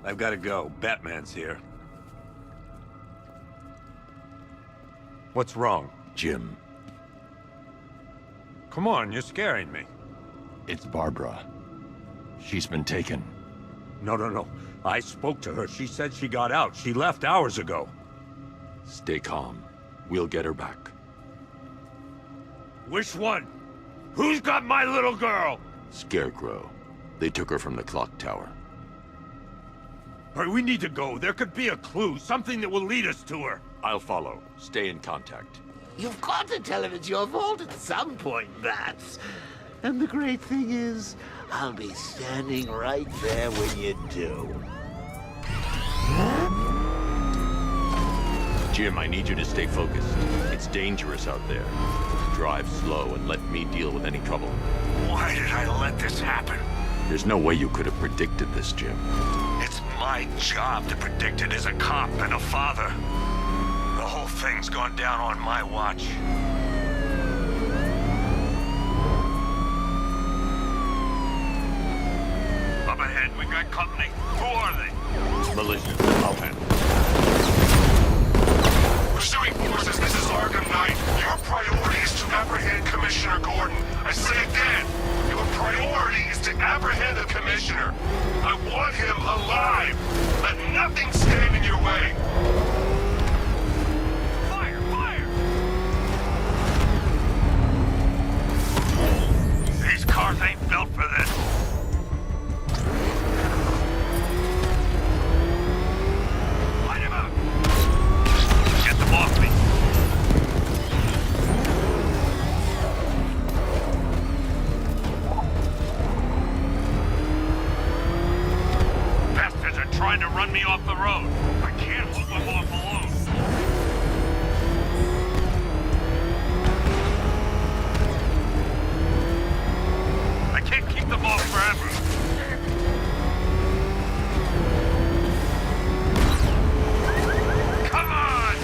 I've got to go. Batman's here. What's wrong? Jim, Come on, you're scaring me. it's Barbara. She's been taken. No. I spoke to her. She said she got out. She left hours ago. Stay calm. We'll get her back. Which one? Who's got my little girl? Scarecrow. They took her from the clock tower. Hurry, we need to go. There could be a clue, something that will lead us to her. I'll follow. Stay in contact. You've got to tell him it's your fault at some point, Bats. And the great thing is, I'll be standing right there when you do. Jim, I need you to stay focused. It's dangerous out there. Drive slow and let me deal with any trouble. Why did I let this happen? There's no way you could have predicted this, Jim. It's my job to predict it as a cop and a father. The whole thing's gone down on my watch. Up ahead, we got company. Who are they? Militia, I'll handle it. Pursuing forces, this is Arkham Knight. Your priority is to apprehend Commissioner Gordon. I say again, your priority is to apprehend the Commissioner. I want him alive. Let nothing stand in your way. Fire! These cars ain't built for this. Light him up! Get them off me! Bastards are trying to run me off the road. I can't hold them off alone. I can't keep them off forever. Come on!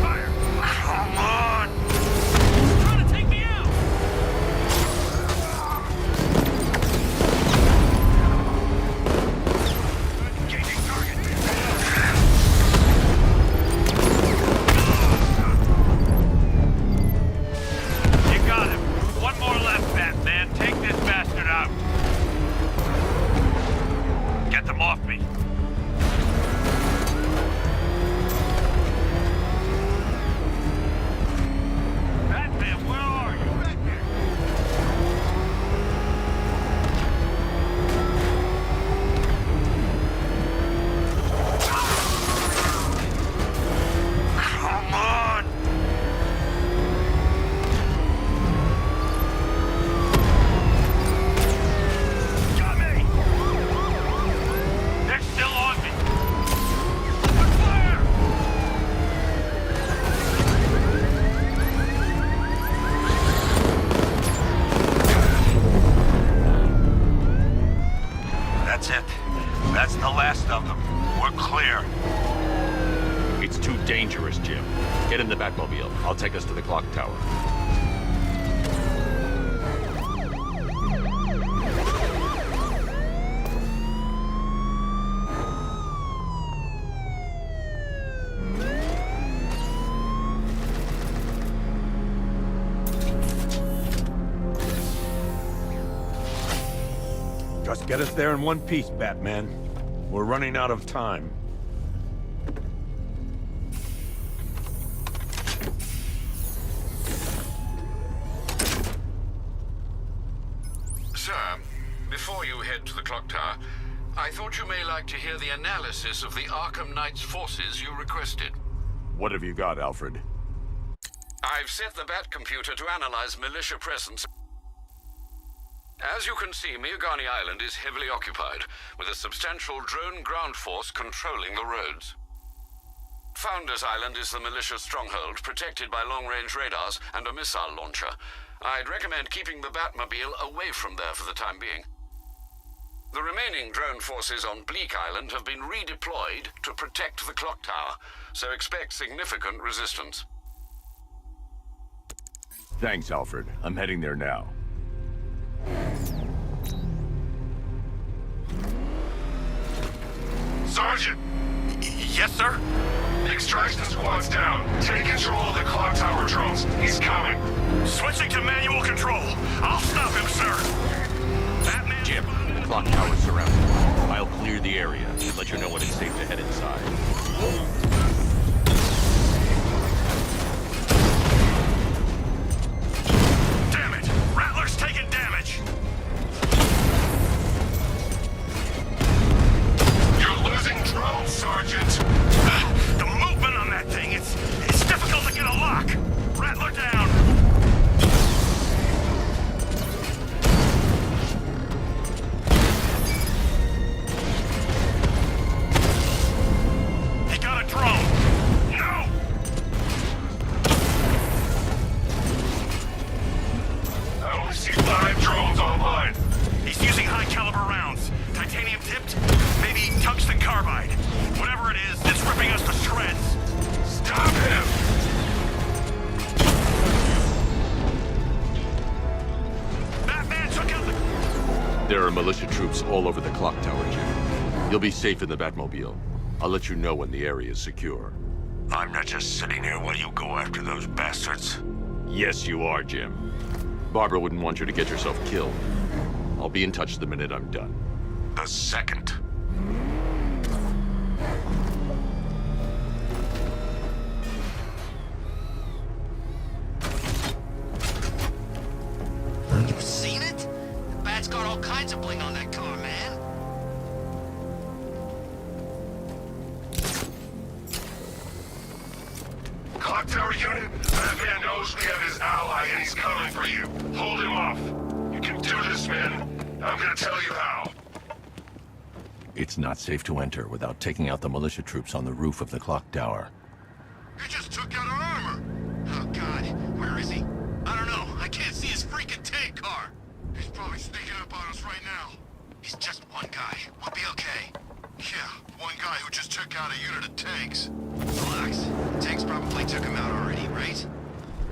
Fire! Come on! Trying to take me out! Engaging target! You got him. One more left, Batman. Take this bastard out. Get them off me. Batman, where are you? Back there. Come on! Got me! They're still on me! Open fire! That's it. That's the last of them. We're clear. It's too dangerous, Jim. Get in the Batmobile. I'll take us to the clock tower. Just get us there in one piece, Batman. We're running out of time. Sir, before you head to the clock tower, I thought you may like to hear the analysis of the Arkham Knight's forces you requested. What have you got, Alfred? I've set the Bat computer to analyze militia presence. As you can see, Miagani Island is heavily occupied, with a substantial drone ground force controlling the roads. Founders Island is the militia stronghold, protected by long-range radars and a missile launcher. I'd recommend keeping the Batmobile away from there for the time being. The remaining drone forces on Bleak Island have been redeployed to protect the clock tower, so expect significant resistance. Thanks, Alfred. I'm heading there now. Sergeant! Yes, sir? The extraction squad's down. Take control of the clock tower drones. He's coming. Switching to manual control. I'll stop him, sir. Batman... Jim, the clock tower's surrounded. I'll clear the area and let you know when it's safe to head inside. Damn it! Rattler's taking damage! You're losing drones, Sergeant. The movement on that thing, it's difficult to get a lock. Rattler down. He got a drone. No! I only see 5 drones online. He's using high caliber rounds. Titanium tipped? Maybe tungsten carbide. Whatever it is, it's ripping us to shreds. Stop him! Batman took out the... There are militia troops all over the clock tower, Jim. You'll be safe in the Batmobile. I'll let you know when the area is secure. I'm not just sitting here while you go after those bastards. Yes, you are, Jim. Barbara wouldn't want you to get yourself killed. I'll be in touch the minute I'm done. The second. You seen it? The Bat's got all kinds of bling on that car, man. Clock tower unit, Batman knows we have his ally and he's coming for you. Hold him off. You can do this, man. I'm gonna tell you how. It's not safe to enter without taking out the militia troops on the roof of the clock tower. He just took out our armor. Oh, God. Where is he? I don't know. I can't see his freaking tank car. He's probably sneaking up on us right now. He's just one guy. We'll be okay. Yeah, one guy who just took out a unit of tanks. Relax. The tanks probably took him out already, right?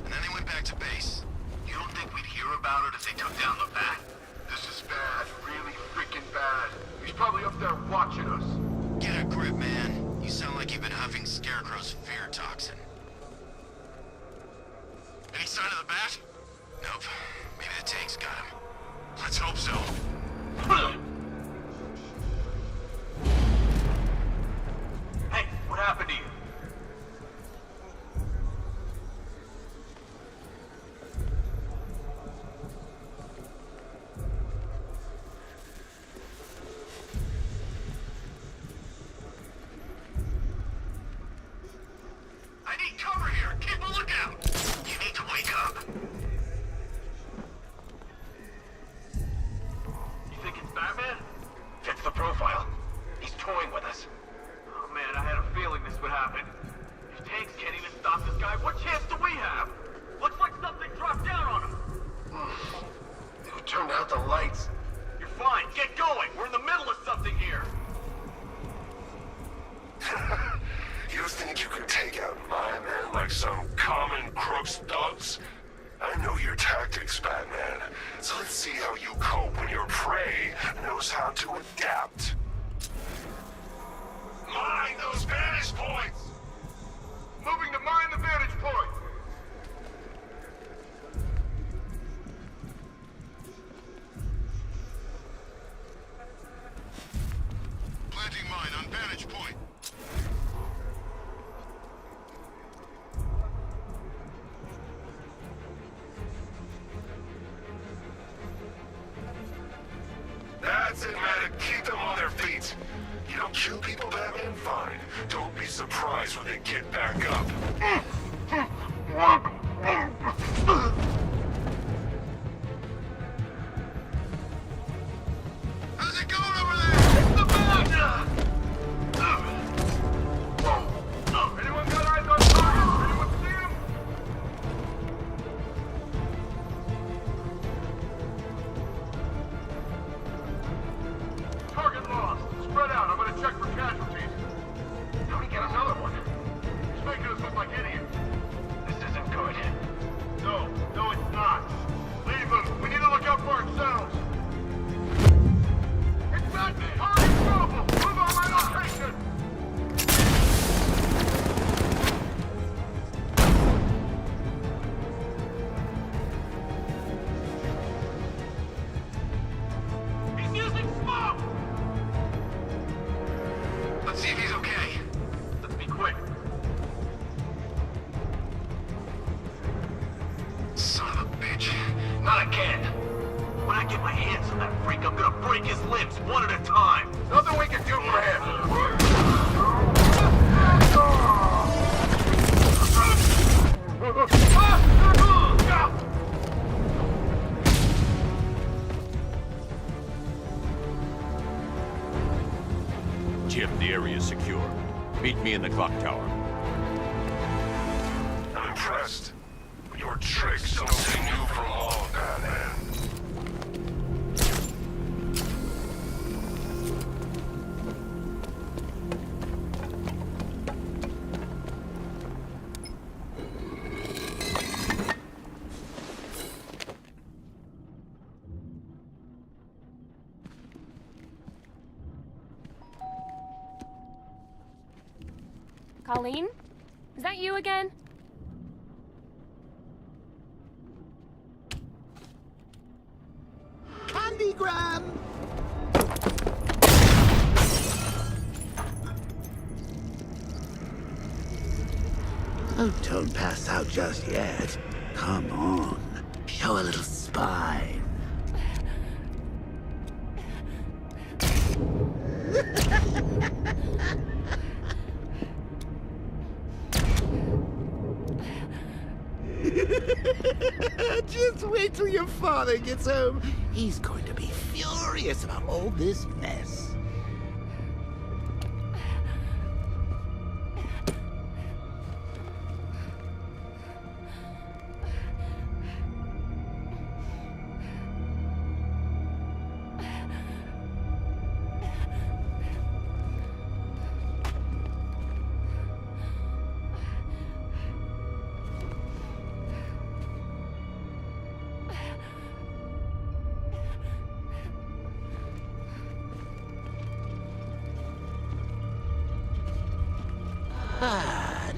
And then they went back to base. You don't think we'd hear about it if they took down the Bat? This is bad, really freaking bad. He's probably up there watching us. Get a grip, man. You sound like you've been huffing Scarecrow's fear toxin. Any sign of the Bat? Nope. Maybe the tanks got him. Let's hope so. Hey, what happened to you? I need cover here. Keep a lookout. You need to wake up. You think it's Batman? Fits the profile. He's toying with us. Oh man, I had a feeling this would happen. If tanks can't even stop this guy, what chance do we have? Looks like something dropped down on him. Who turned out the lights? You're fine. Get going. We're in the middle of something here. You think you could take out my men like some common crooks thugs? I know your tactics, Batman. So let's see how you cope when your prey knows how to adapt. Mine those vantage points! Moving to mine the vantage point! Planting mine on vantage point. That's it, man. Keep them on their feet. You don't kill people, Batman? Fine. Don't be surprised when they get back up. How's it going over there? It's the Bat! Anyone got eyes on target? Anyone see him? Target lost. Spread out. I'm gonna check for casualties. How do we get another one? He's making us look like idiots. This isn't good. No, it's not. Leave him. We need to look out for ourselves. It's Batman! Hurry, trouble! Move on my location! Not again. When I get my hands on that freak, I'm gonna break his limbs one at a time. Nothing we can do for him. Jim, the area is secure. Meet me in the clock tower. I'm impressed. Your tricks don't seem new for long, Batman. Colleen? Is that you again? Candygram! Oh, don't pass out just yet. Come on. Show a little spine. Just wait till your father gets home. He's going to be furious about all this mess.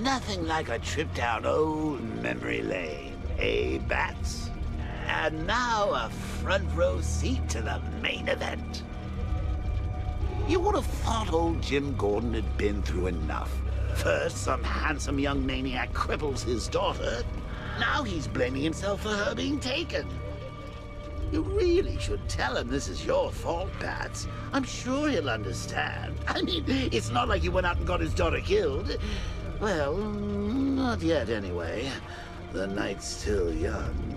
Nothing like a trip down old memory lane, eh, Bats? And now a front row seat to the main event. You would have thought old Jim Gordon had been through enough. First, some handsome young maniac cripples his daughter. Now he's blaming himself for her being taken. You really should tell him this is your fault, Bats. I'm sure he'll understand. I mean, it's not like you went out and got his daughter killed. Well, not yet anyway. The night's still young.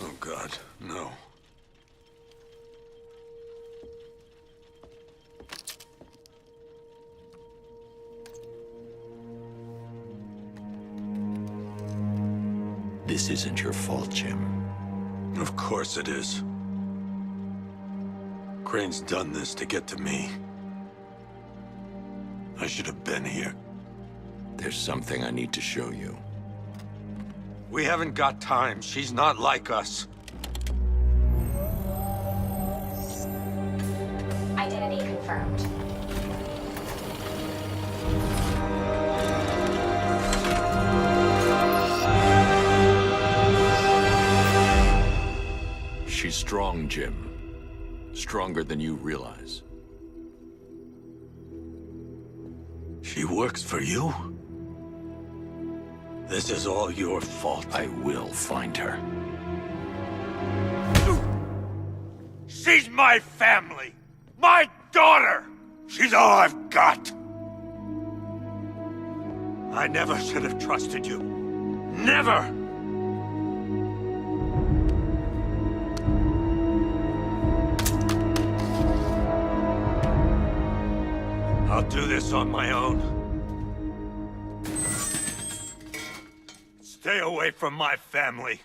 Oh, God, no. This isn't your fault, Jim. Of course it is. Crane's done this to get to me. I should have been here. There's something I need to show you. We haven't got time. She's not like us. Identity confirmed. She's strong, Jim. Stronger than you realize. She works for you? This is all your fault. I will find her. She's my family! My daughter! She's all I've got! I never should have trusted you. Never! I'll do this on my own. Stay away from my family.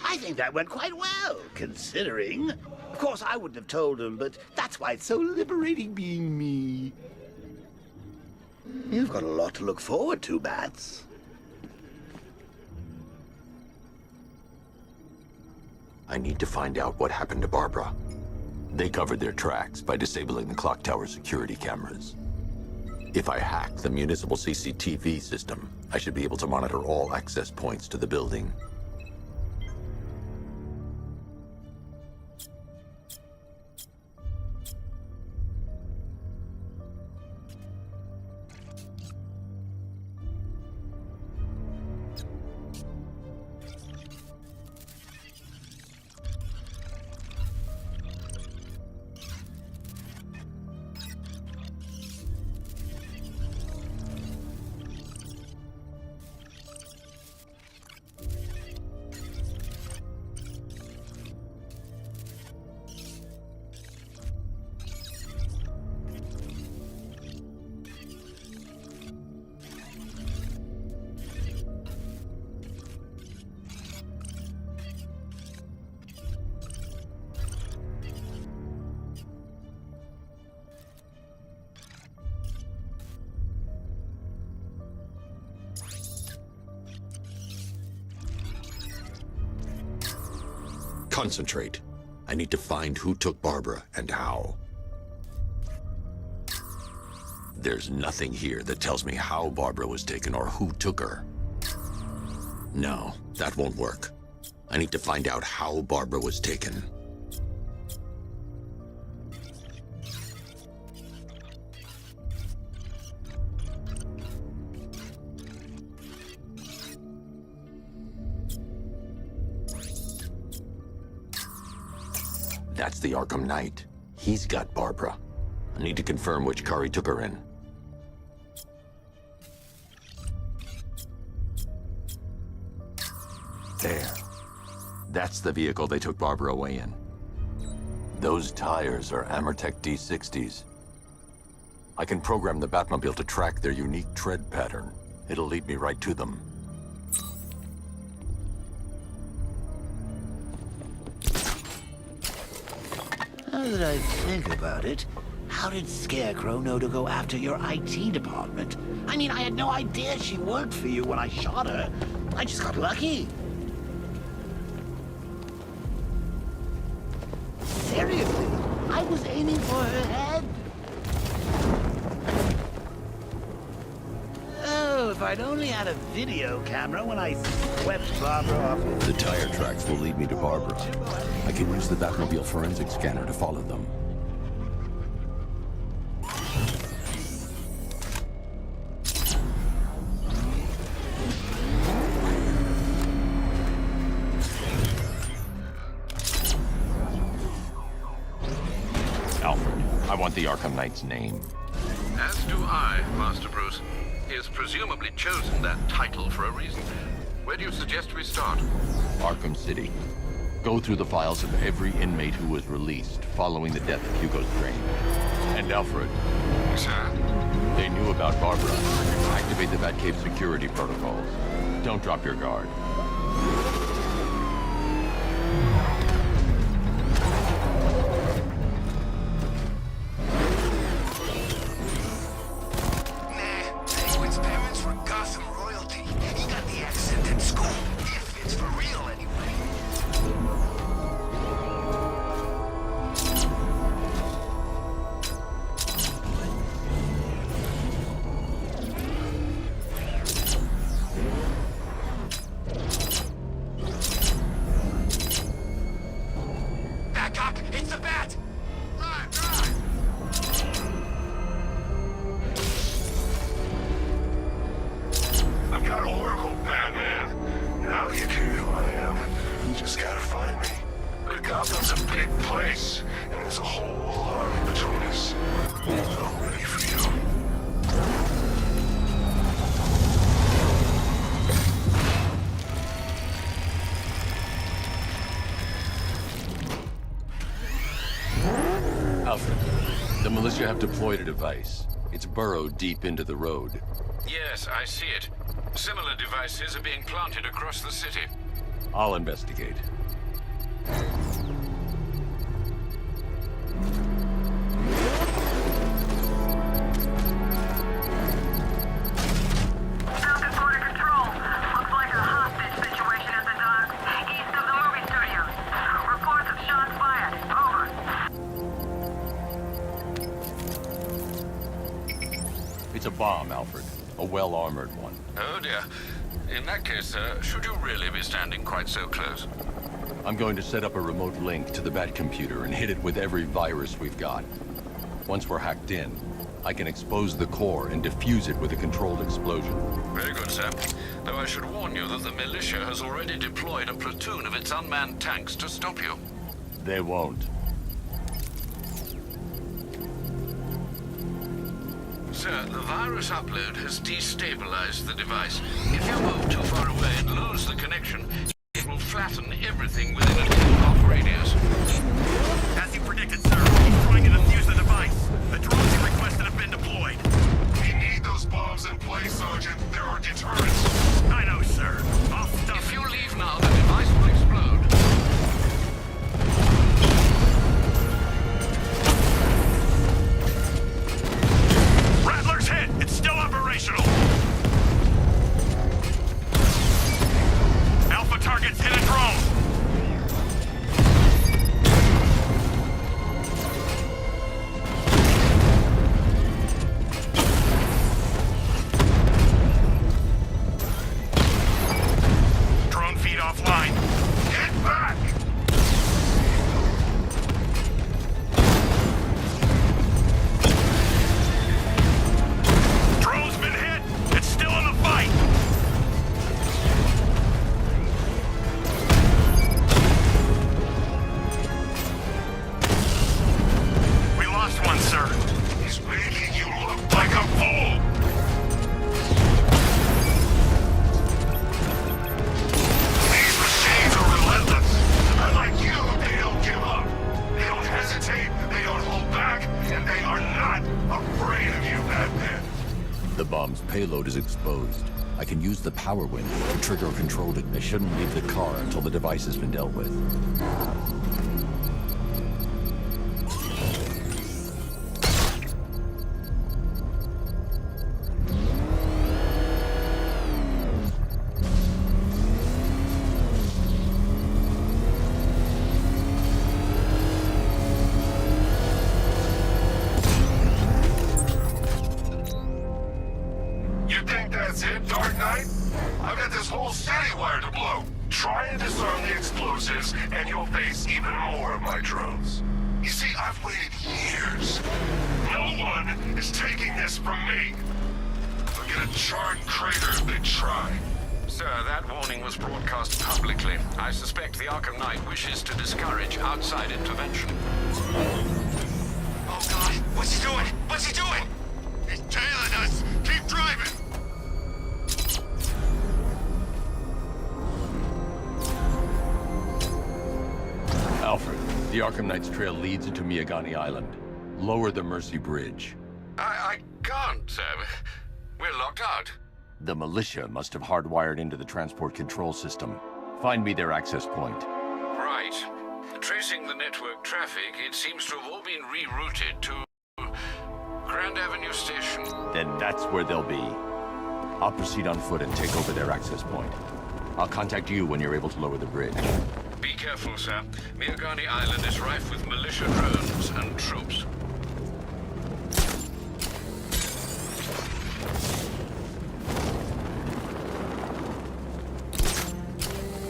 I think that went quite well, considering. Of course, I wouldn't have told him, but that's why it's so liberating being me. You've got a lot to look forward to, Bats. I need to find out what happened to Barbara. They covered their tracks by disabling the clock tower security cameras. If I hack the municipal CCTV system, I should be able to monitor all access points to the building. Concentrate. I need to find who took Barbara and how. There's nothing here that tells me how Barbara was taken or who took her. No, that won't work. I need to find out how Barbara was taken. That's the Arkham Knight. He's got Barbara. I need to confirm which car he took her in. There. That's the vehicle they took Barbara away in. Those tires are Amertech D60s. I can program the Batmobile to track their unique tread pattern. It'll lead me right to them. Now that I think about it, how did Scarecrow know to go after your IT department? I mean, I had no idea she worked for you when I shot her. I just got lucky. Seriously, I was aiming for her head. Oh, if I'd only had a video camera when I swept Barbara off. The tire tracks will lead me to Barbara. I can use the Batmobile forensic scanner to follow them. Alfred, I want the Arkham Knight's name. As do I, Master Bruce. He has presumably chosen that title for a reason. Where do you suggest we start? Arkham City. Go through the files of every inmate who was released following the death of Hugo Strange. And Alfred. Sir? They knew about Barbara. Activate the Batcave security protocols. Don't drop your guard. Alfred, the militia have deployed a device. It's burrowed deep into the road. Yes, I see it. Similar devices are being planted across the city. I'll investigate. bomb, Alfred. A well-armored one. Oh dear. In that case, sir, should you really be standing quite so close? I'm going to set up a remote link to the Bat computer and hit it with every virus we've got. Once we're hacked in, I can expose the core and defuse it with a controlled explosion. Very good, sir. Though I should warn you that the militia has already deployed a platoon of its unmanned tanks to stop you. They won't. Sir, the virus upload has destabilized the device. If you move too far away and lose the connection, it will flatten everything within a 10-block radius. As you predicted, sir, he's trying to defuse the device. The drones he requested have been deployed. We need those bombs in place, Sergeant. There are deterrents. I know, sir. I'll stop If it. you leave now, the device will explode. Rattler's hit! It's still operational! Alpha targets hit a drone! Drone feed offline. Get back! Drone's been hit! It's still in the fight! We lost one, sir. He's making you look like a fool! These machines are relentless. Unlike you, they don't give up. They don't hesitate, they don't hold back, and they are not afraid of you, Batman. The bomb's payload is exposed. I can use the power window to trigger a control. I shouldn't leave the car until the device has been dealt with. You think that's it, Dark Knight? I've got this whole city wired to blow. Try and disarm the explosives, and you'll face even more of my drones. You see, I've waited years. No one is taking this from me. They'll get a charred crater if they try. Sir, that warning was broadcast publicly. I suspect the Arkham Knight wishes to discourage outside intervention. Oh, God. What's he doing? What's he doing? He's tailing us. Keep driving. Alfred, the Arkham Knight's trail leads into Miyagani Island. Lower the Mercy Bridge. I can't, sir. We're locked out. The militia must have hardwired into the transport control system. Find me their access point. Right. Tracing the network traffic, it seems to have all been rerouted to Grand Avenue Station. Then that's where they'll be. I'll proceed on foot and take over their access point. I'll contact you when you're able to lower the bridge. Be careful, sir. Miyagani Island is rife with militia drones and troops.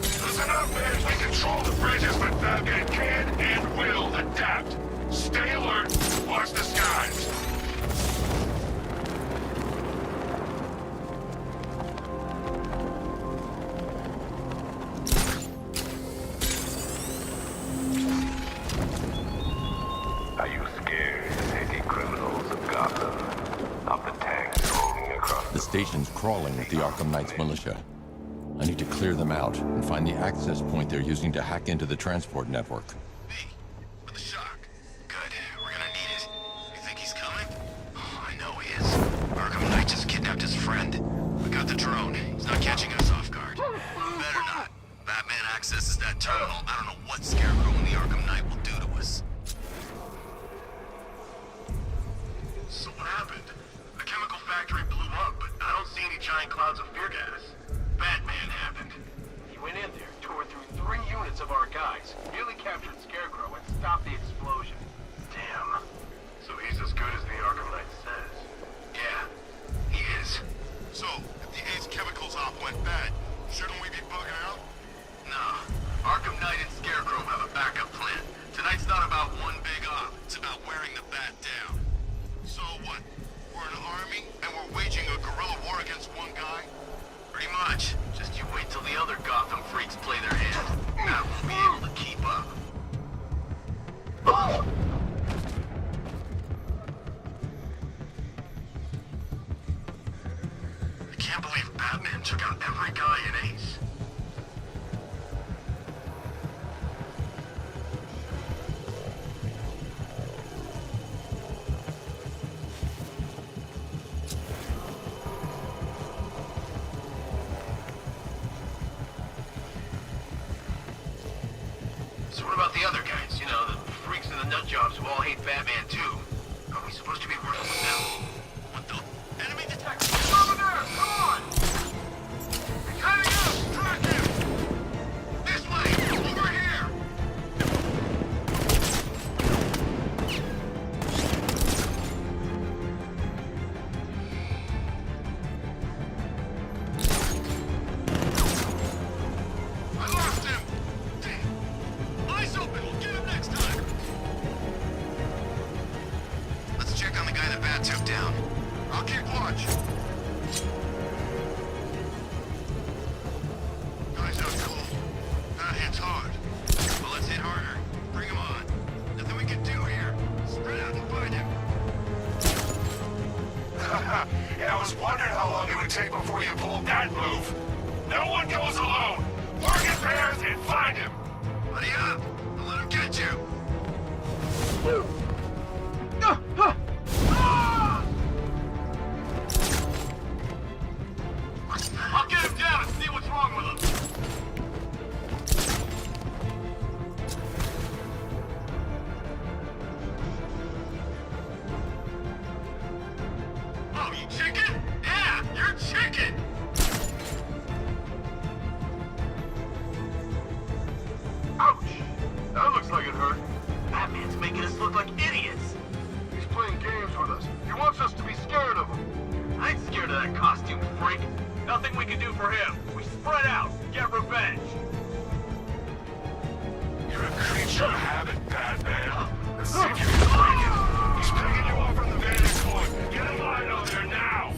Listen up, man. We control the bridges, but Batman can and will adapt. Stay alert. Watch the skies. Are you scared, petty criminals of Gotham? Of the tanks rolling across The station's crawling with the Arkham Knight's militia. I need to clear them out and find the access point they're using to hack into the transport network. Me. With the shock. Good. We're gonna need it. You think he's coming? Oh, I know he is. Arkham Knight just kidnapped his friend. We got the drone. He's not catching us off guard. Better not. Batman accesses that terminal. I don't know what Scarecrow and the Arkham Knight will do to us. So what happened? The chemical factory blew up, but I don't see any giant clouds of fear gas. Batman happened. He went in there, tore through 3 units of our guys, nearly captured Scarecrow, and stopped the explosion. Damn. So he's as good as the Arkham Knight says. Yeah. took out every guy in Ace. So what about the other guys? You know, the freaks and the nut jobs who all hate Batman too. Are we supposed to be working with them? What the? Enemy detected! He's over there! Come on! He's heading out! Track him! This way! Over here! I lost him! Damn. Eyes open! We'll get him next time! Let's check on the guy that Bat took down. I'll keep watch. Guys out cool. That hits hard. Well, let's hit harder. Bring him on. Nothing we can do here. Spread out and find him. Yeah, I was wondering how long it would take before you pulled that move. No one goes alone. Work in pairs and find him. Buddy up. Don't let him get you. I'll get him down and see what's wrong with him. Oh, you chicken? Yeah, you're chicken. Ouch! That looks like it hurt. Batman's making us look like idiots. He's playing games with us. He wants us to be scared of him. I ain't scared of that costume freak. Nothing we can do for him. We spread out, get revenge. You're a creature of habit, Batman. Let's see if you can break it. He's picking you up from the vantage point. Get in line out there now.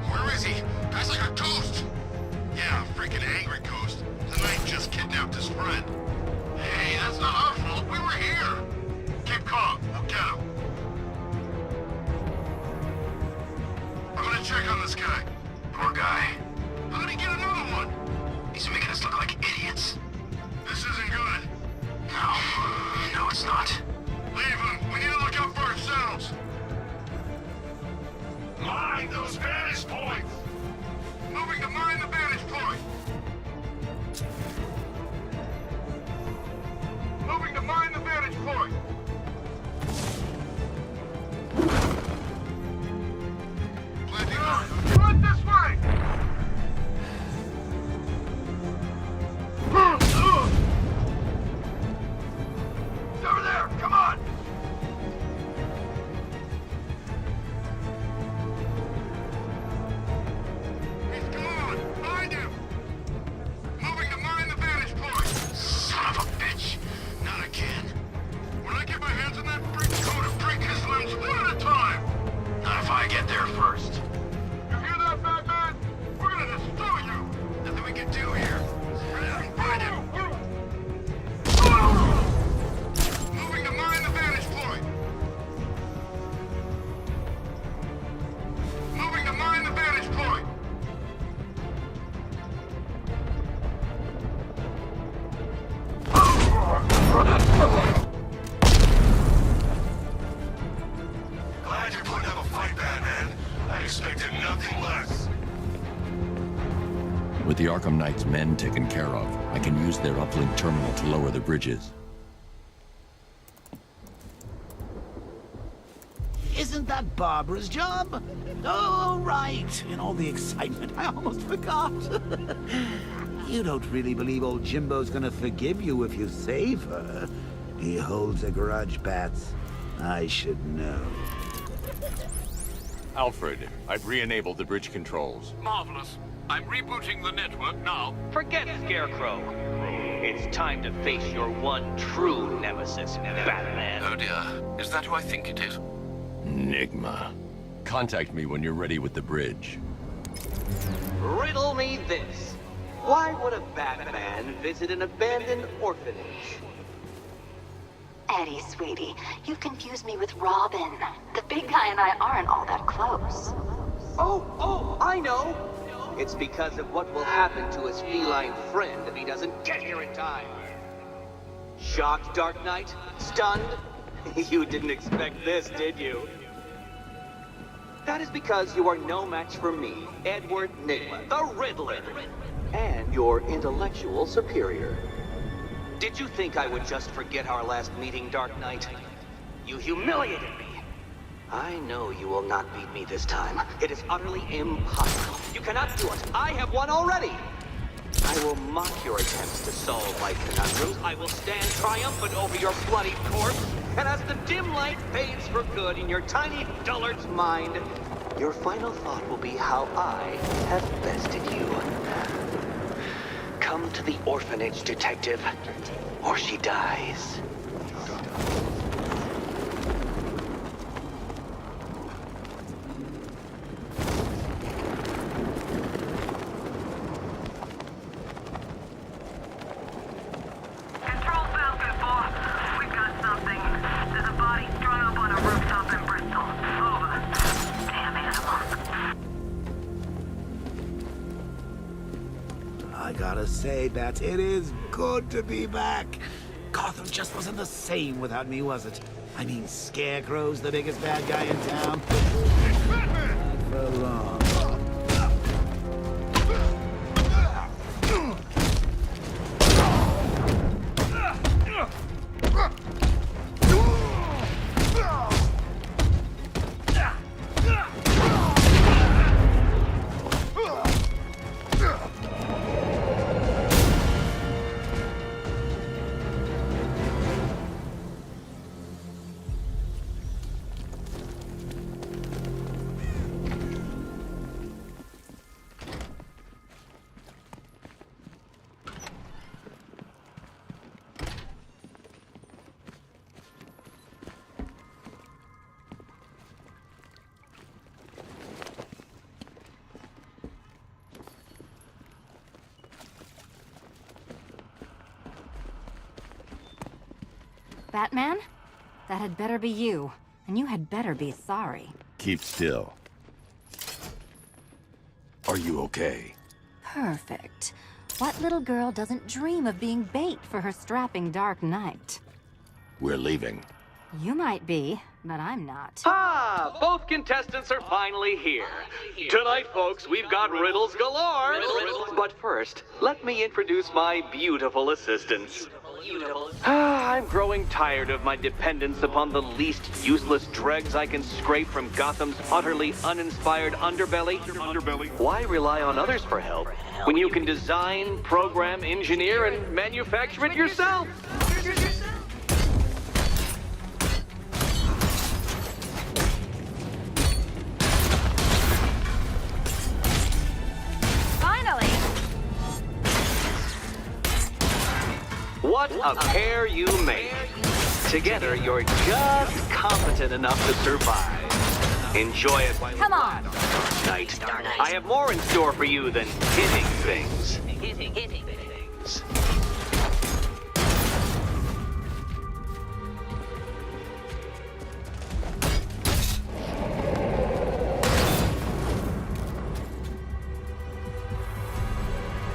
Where is he? That's like a ghost. Yeah, a freaking angry ghost. The Knight just kidnapped his friend. Hey, that's not our fault. We were here. Keep calm. We'll get him. I'm gonna check on this guy. Poor guy. How did he get another one? He's making us look like idiots. This isn't good. No, it's not. Leave him. We need to look out for ourselves. Mind those vantage points. Moving to mine the vantage point. Moving to mine the vantage point. Planting on. Run this way! It's over there! Come on! He's gone! Find him! Moving to mine the vantage point! Son of a bitch! Not again. When I get my hands on that freak coat and break his limbs one at a time! Not if I get there first. You hear that, Batman? We're gonna destroy you! Nothing we can do here. Spread out and find him! Moving to mine the vantage point! Moving to mine the vantage point! Glad you're putting up a fight, Batman. I expected nothing less. With the Arkham Knight's men taken care of, I can use their uplink terminal to lower the bridges. Isn't that Barbara's job? Oh, right. In all the excitement, I almost forgot. You don't really believe old Jimbo's gonna forgive you if you save her. He holds a grudge, Bats. I should know. Alfred, I've re-enabled the bridge controls. Marvelous. I'm rebooting the network now. Forget Scarecrow. It's time to face your one true nemesis, Batman. Oh dear. Is that who I think it is? Enigma. Contact me when you're ready with the bridge. Riddle me this. Why would a Batman visit an abandoned orphanage? Eddie, sweetie, you've confused me with Robin. The big guy and I aren't all that close. Oh, I know! It's because of what will happen to his feline friend if he doesn't get here in time. Shocked, Dark Knight? Stunned? You didn't expect this, did you? That is because you are no match for me, Edward Nigma, the Riddler, and your intellectual superior. Did you think I would just forget our last meeting, Dark Knight? You humiliated me. I know you will not beat me this time. It is utterly impossible. You cannot do it. I have won already. I will mock your attempts to solve my conundrums. I will stand triumphant over your bloody corpse. And as the dim light fades for good in your tiny dullard's mind, your final thought will be how I have bested you. Come to the orphanage, detective, or she dies. Control Falcon 4. We've got something. There's a body strung up on a rooftop in Bristol. Over. Damn animals. I gotta say, Bats, it is good to be back. Gotham just wasn't the same without me, was it? I mean, Scarecrow's the biggest bad guy in town. Not for long. Batman? That had better be you. And you had better be sorry. Keep still. Are you okay? Perfect. What little girl doesn't dream of being bait for her strapping Dark Knight? We're leaving. You might be, but I'm not. Ah, both contestants are finally here. Tonight, folks, we've got riddles galore. But first, let me introduce my beautiful assistants. I'm growing tired of my dependence upon the least useless dregs I can scrape from Gotham's utterly uninspired underbelly. Why rely on others for help when you can design, program, engineer, and manufacture it yourself? What a pair you make. Together, you're just competent enough to survive. Enjoy it. Come on. Night. I have more in store for you than hitting things. Hitting things.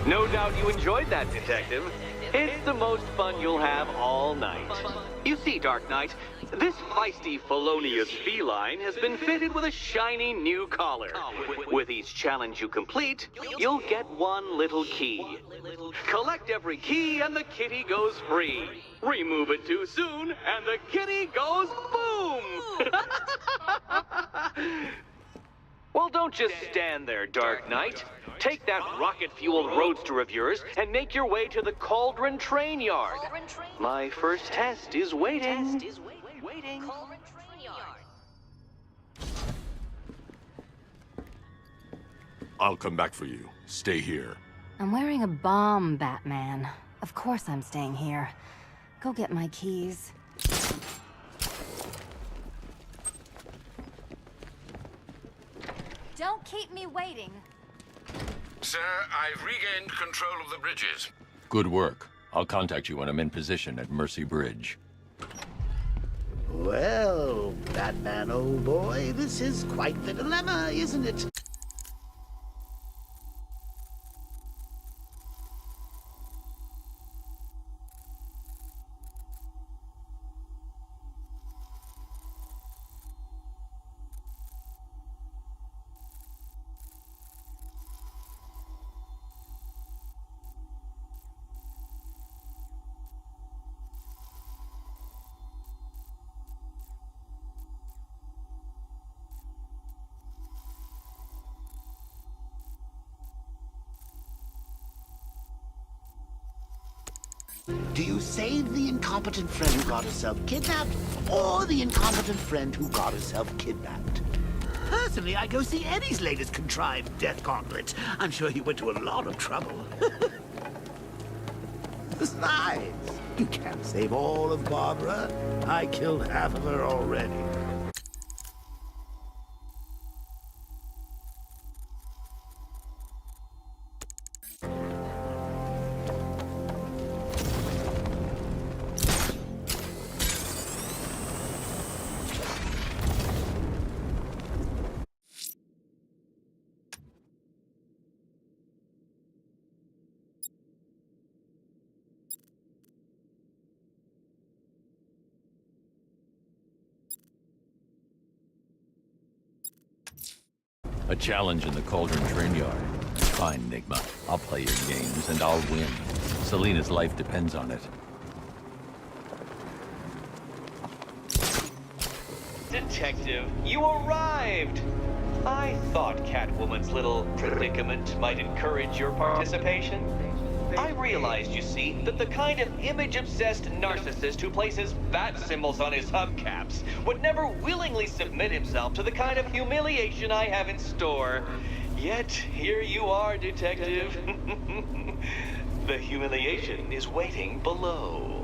No doubt you enjoyed that, Detective. It's the most fun you'll have all night. You see, Dark Knight, this feisty, felonious feline has been fitted with a shiny new collar. With each challenge you complete, you'll get one little key. Collect every key and the kitty goes free. Remove it too soon and the kitty goes boom! Well, don't just stand there, Dark Knight. Take that rocket-fueled roadster of yours and make your way to the Cauldron Train Yard. My first test is waiting. I'll come back for you. Stay here. I'm wearing a bomb, Batman. Of course I'm staying here. Go get my keys. Don't keep me waiting. Sir, I've regained control of the bridges. Good work. I'll contact you when I'm in position at Mercy Bridge. Well, Batman, old boy, this is quite the dilemma, isn't it? Do you save the incompetent friend who got herself kidnapped, or the incompetent friend who got herself kidnapped? Personally, I go see Eddie's latest contrived death gauntlet. I'm sure he went to a lot of trouble. Besides, you can't save all of Barbara. I killed half of her already. A challenge in the Cauldron train yard. Fine, Enigma. I'll play your games, and I'll win. Selina's life depends on it. Detective, you arrived! I thought Catwoman's little predicament might encourage your participation. I realized, you see, that the kind of image-obsessed narcissist who places bat symbols on his hubcaps would never willingly submit himself to the kind of humiliation I have in store. Yet, here you are, Detective. The humiliation is waiting below.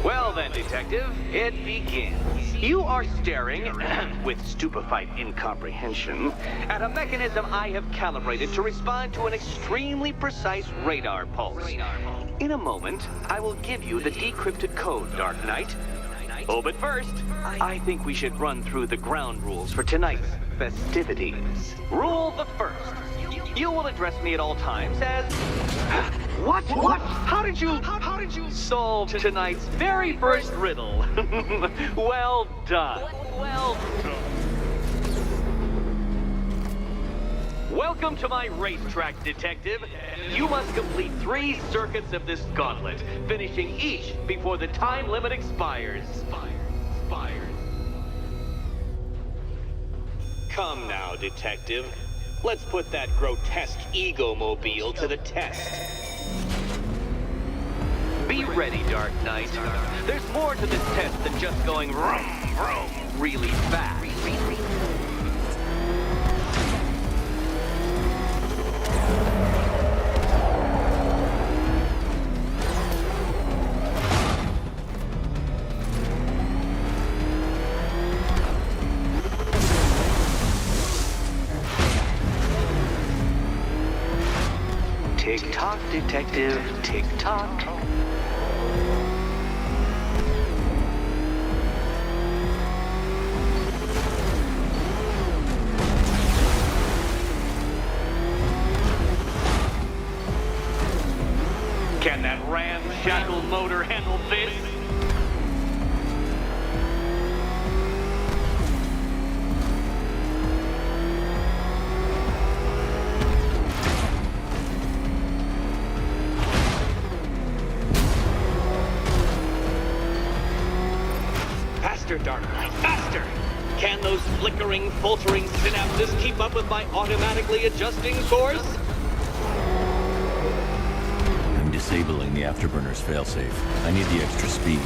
Well then, Detective, it begins. You are staring, with stupefied incomprehension, at a mechanism I have calibrated to respond to an extremely precise radar pulse. In a moment, I will give you the decrypted code, Dark Knight. Oh, but first, I think we should run through the ground rules for tonight's festivities. Rule the first. You will address me at all times as... What? How did you solve tonight's very first riddle? Well done. Welcome to my racetrack, Detective. You must complete 3 circuits of this gauntlet, finishing each before the time limit expires. Come now, Detective. Let's put that grotesque ego-mobile to the test. Be ready, Dark Knight. There's more to this test than just going vroom, vroom really fast. Tick-tock, Detective, tick-tock. Can that ramshackle motor handle this? Faster, Dark Knight, faster! Can those flickering, faltering synapses keep up with my automatically adjusting course? I'm disabling the afterburner's failsafe. I need the extra speed.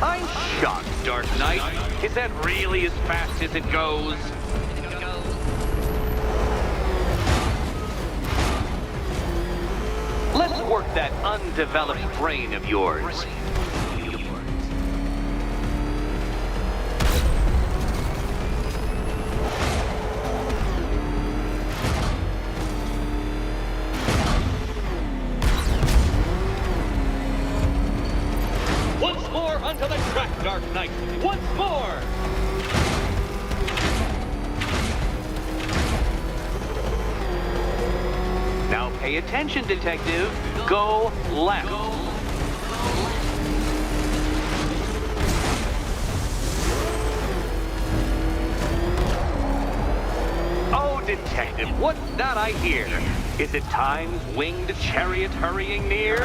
I'm shocked, Dark Knight. Is that really as fast as it goes? Let's work that undeveloped brain of yours. Pay attention, detective. Go left. Oh, detective, what's that I hear? Is it time's winged chariot hurrying near?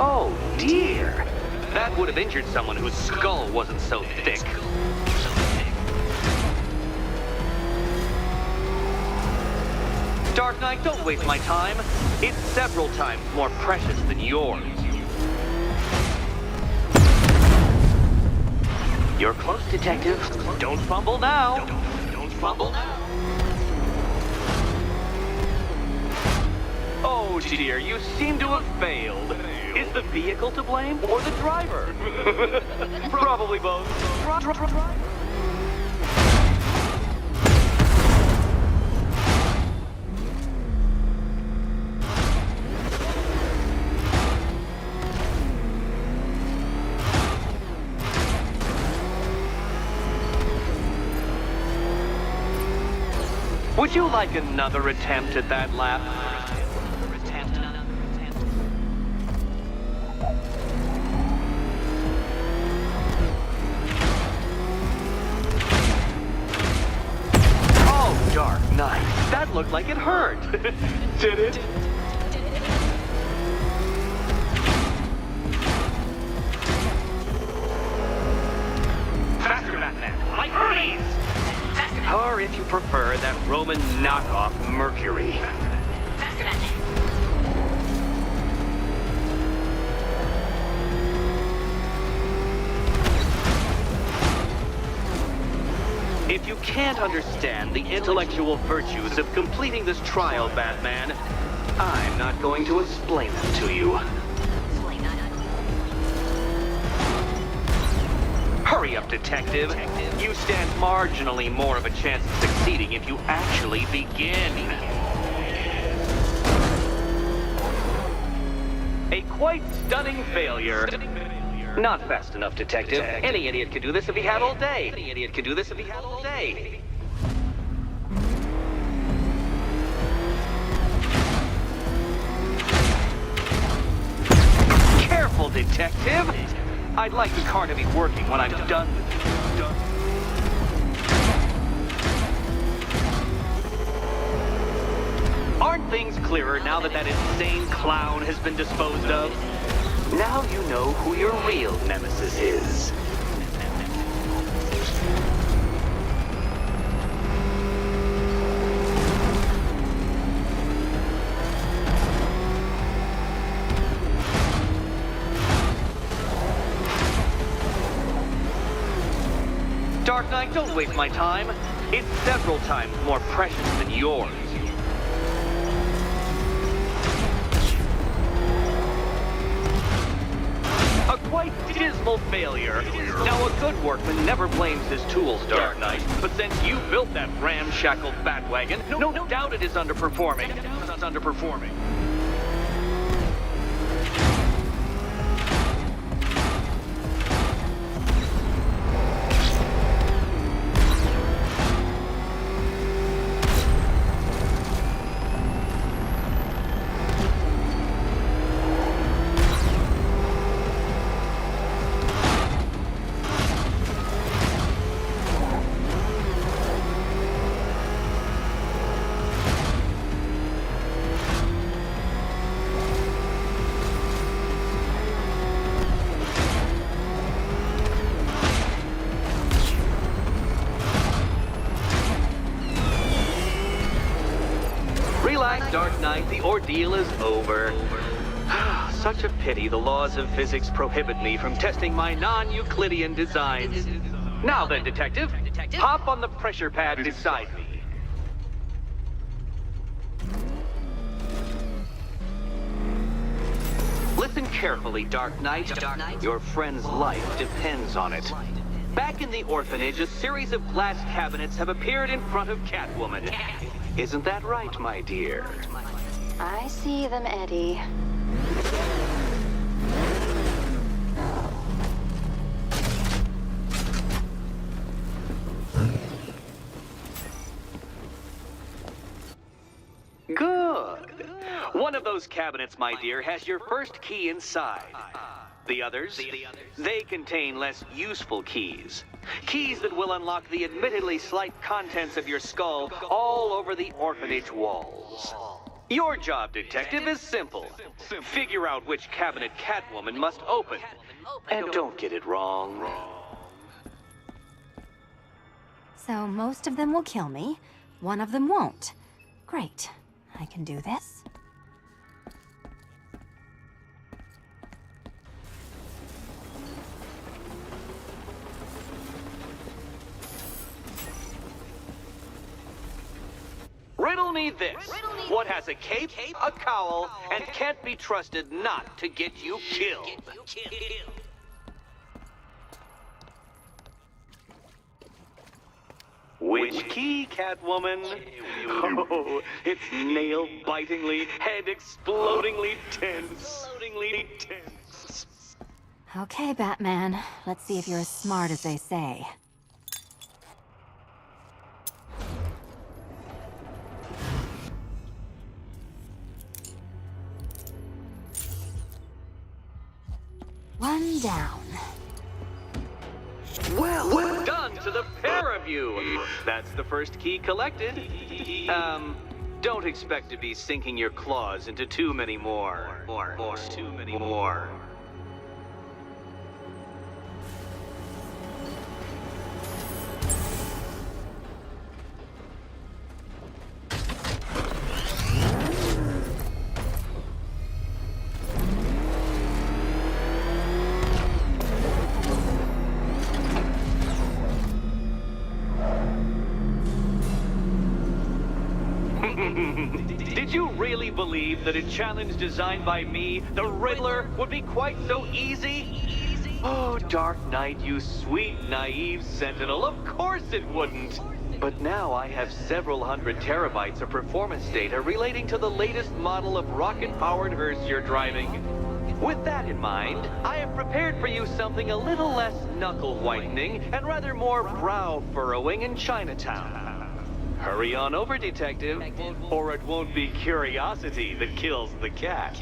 Oh, dear. That would have injured someone whose skull wasn't so thick. Dark Knight, don't waste my time. It's several times more precious than yours. You're close, detective. Don't fumble now. Don't fumble now. Oh dear, you seem to have failed. Is the vehicle to blame or the driver? Probably both. Would you like another attempt at that lap? Oh, Dark Knight, that looked like it hurt. Did it? Faster, Batman! Like Hermes! Or if you prefer, that Roman knockoff Mercury. If you can't understand the intellectual virtues of completing this trial, Batman, I'm not going to explain them to you. Hurry up, detective. You stand marginally more of a chance of succeeding if you actually begin. A quite stunning failure. Not fast enough, detective. Any idiot could do this if he had all day. Any idiot could do this if he had all day. Careful, detective. I'd like the car to be working when I'm done with it. Aren't things clearer now that insane clown has been disposed of? Now you know who your real nemesis is. Dark Knight, don't waste my time. It's several times more precious than yours. A quite dismal failure. Now, a good workman never blames his tools, Dark Knight. But since you built that ramshackle Batwagon, no doubt it is underperforming. It's underperforming. Dark Knight, the ordeal is over. Such a pity the laws of physics prohibit me from testing my non-Euclidean designs. Now then, detective, hop on the pressure pad beside me. Listen carefully, Dark Knight. Your friend's life depends on it. Back in the orphanage, a series of glass cabinets have appeared in front of Catwoman. Isn't that right, my dear? I see them, Eddie. One of those cabinets, my dear, has your first key inside. The others, they contain less useful keys. Keys that will unlock the admittedly slight contents of your skull all over the orphanage walls. Your job, detective, is simple. Figure out which cabinet Catwoman must open. And don't get it wrong. So most of them will kill me. One of them won't. Great. I can do this. Riddle me this. What has a cape, a cowl, and can't be trusted not to get you killed? Which key, Catwoman? Oh, it's nail-bitingly, head-explodingly tense. Okay, Batman. Let's see if you're as smart as they say. One down. Well done to the pair of you. That's the first key collected. Don't expect to be sinking your claws into too many more. Too many more. Did you really believe that a challenge designed by me, the Riddler, would be quite so easy? Oh, Dark Knight, you sweet, naive sentinel, of course it wouldn't. But now I have several hundred terabytes of performance data relating to the latest model of rocket-powered hearse you're driving. With that in mind, I have prepared for you something a little less knuckle-whitening and rather more brow-furrowing in Chinatown. Hurry on over, detective, or it won't be curiosity that kills the cat.